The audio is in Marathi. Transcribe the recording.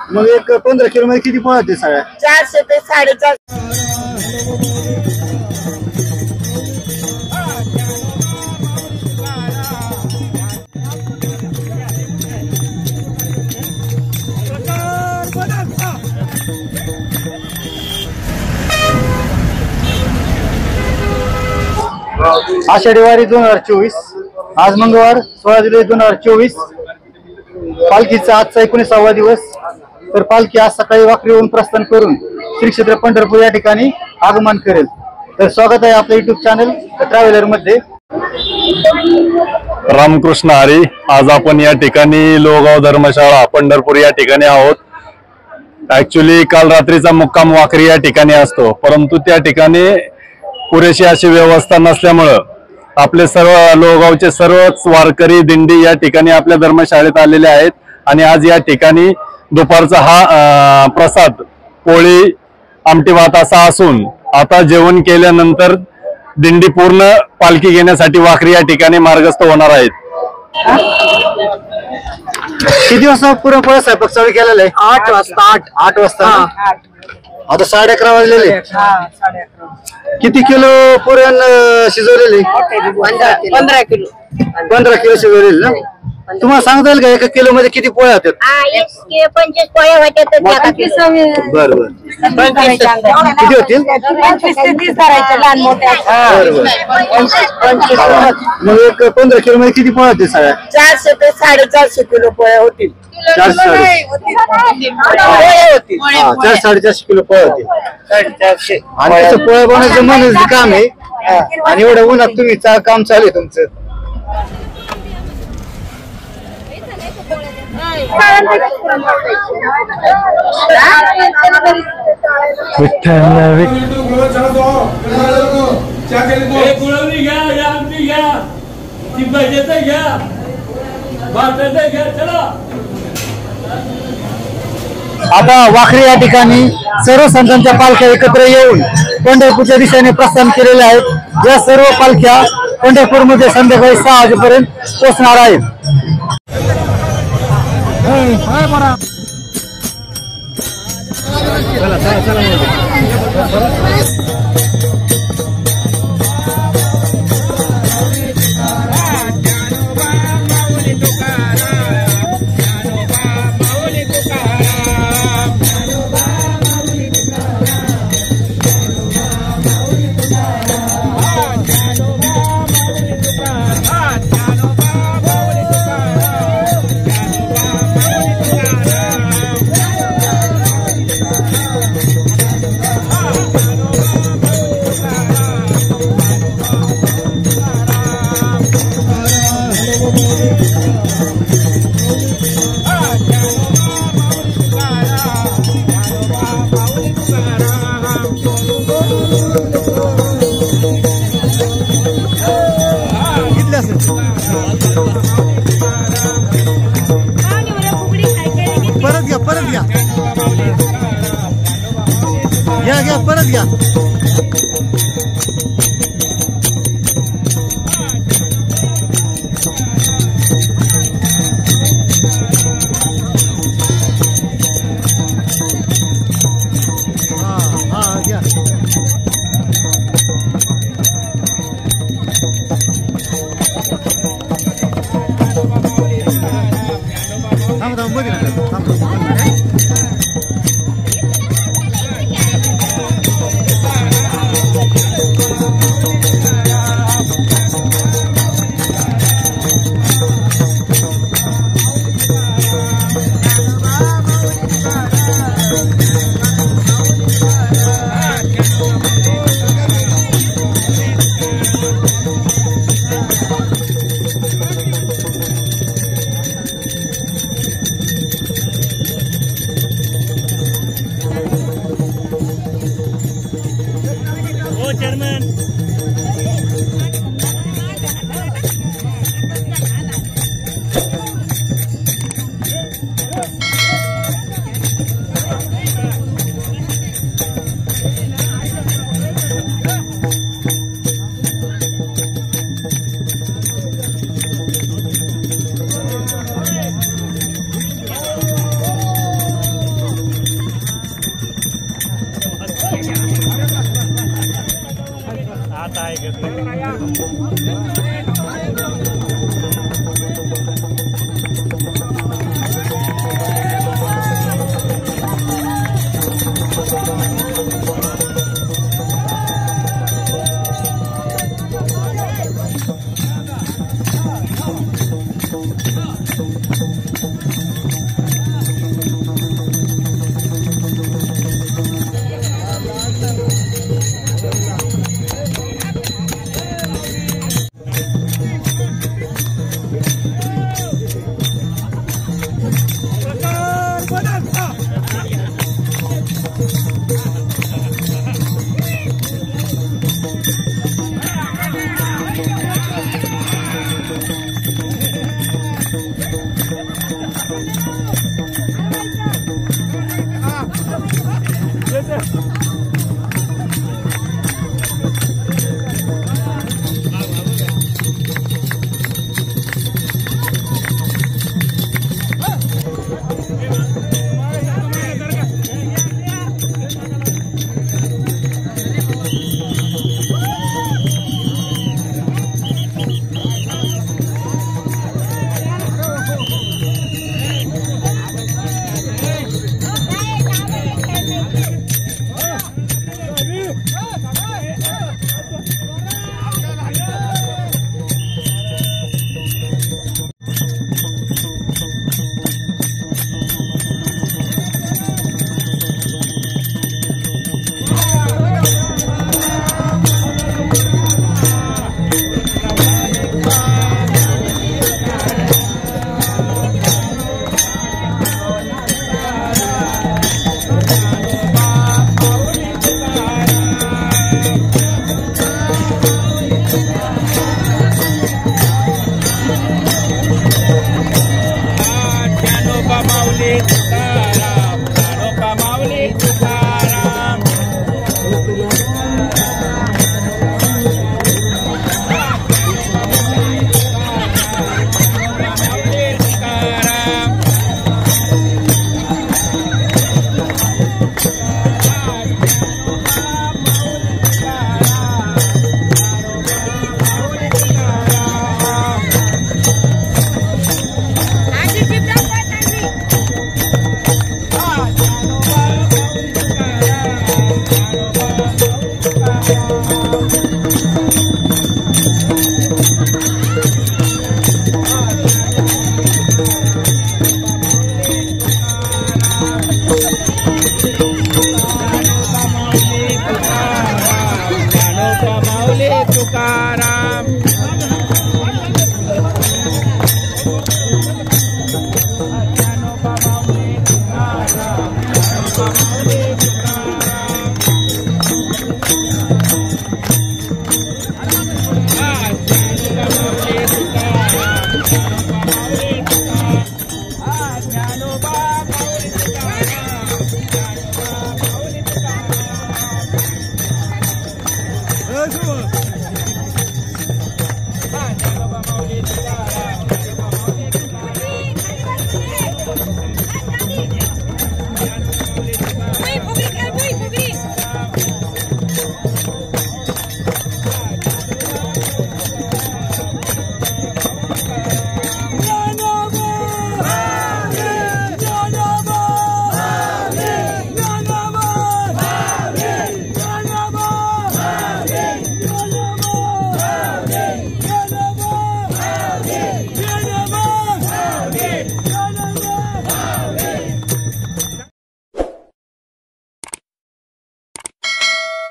मग एक 15 किलो मध्ये किती पळते साड्या? 400 ते 450. आषाढी वारी 2024. आज मंगळवार 16 जुलै 2024. पालखीचा आजचा 19वा दिवस. तर पालखी आज सकाळी वाखरीहून प्रस्थान करून श्री क्षेत्र पंढरपूर या ठिकाणी आगमन करेल. तर स्वागत आहे आपल्या युट्यूब चॅनल ट्रॅव्हलर मध्ये. रामकृष्ण हरी. आज आपण या ठिकाणी लोहगाव धर्मशाळा पंढरपूर या ठिकाणी आहोत. ऍक्च्युली काल रात्रीचा मुक्काम वाखरी या ठिकाणी असतो, परंतु त्या ठिकाणी पुरेशी अशी व्यवस्था नसल्यामुळं आपले सर्व लोहगावचे सर्वच वारकरी दिंडी या ठिकाणी आपल्या धर्मशाळेत आलेले आहेत. आणि आज या ठिकाणी दुपारचा हा प्रसाद पोळी आमटी भात असा असून आता जेवण केल्यानंतर दिंडी पूर्ण पालखी घेण्यासाठी वाखरी या ठिकाणी मार्गस्थ होणार आहेत. किती वाजता पुरणपोळ्या स्वयंपाक चालू केलेला आहे? 8 वाजता. 8 वाजता. आता 11:30 वाजलेले. किती किलो पुरण शिजवलेले? 15 किलो. 15 किलो शिजवलेले ना. तुम्हाला सांगता येईल का 1 किलो मध्ये किती पोळ्या होतात? 25 पोळ्या होत्यात. बरं बरं. किती होतील? 25 ते 30 करायचे लहान मोठ्या. मग एक 15 किलो मध्ये किती पोळ्या होतील साड्या? 400 ते 450 किलो पोळ्या होतील. 400-450 किलो पोळ्या होतील. 450. आणि तसं पोळ्या बनवायचं मन काम आहे. आणि एवढं उन्हात तुम्ही काम चालू आहे तुमचं. आता वाखरी या ठिकाणी सर्व संतांच्या पालख्या एकत्र येऊन पंढरपूरच्या दिशेने प्रस्थान केलेले आहेत. या सर्व पालख्या पंढरपूरमध्ये संध्याकाळी 6 वाजेपर्यंत पोहोचणार आहेत. परत घ्या. आहे.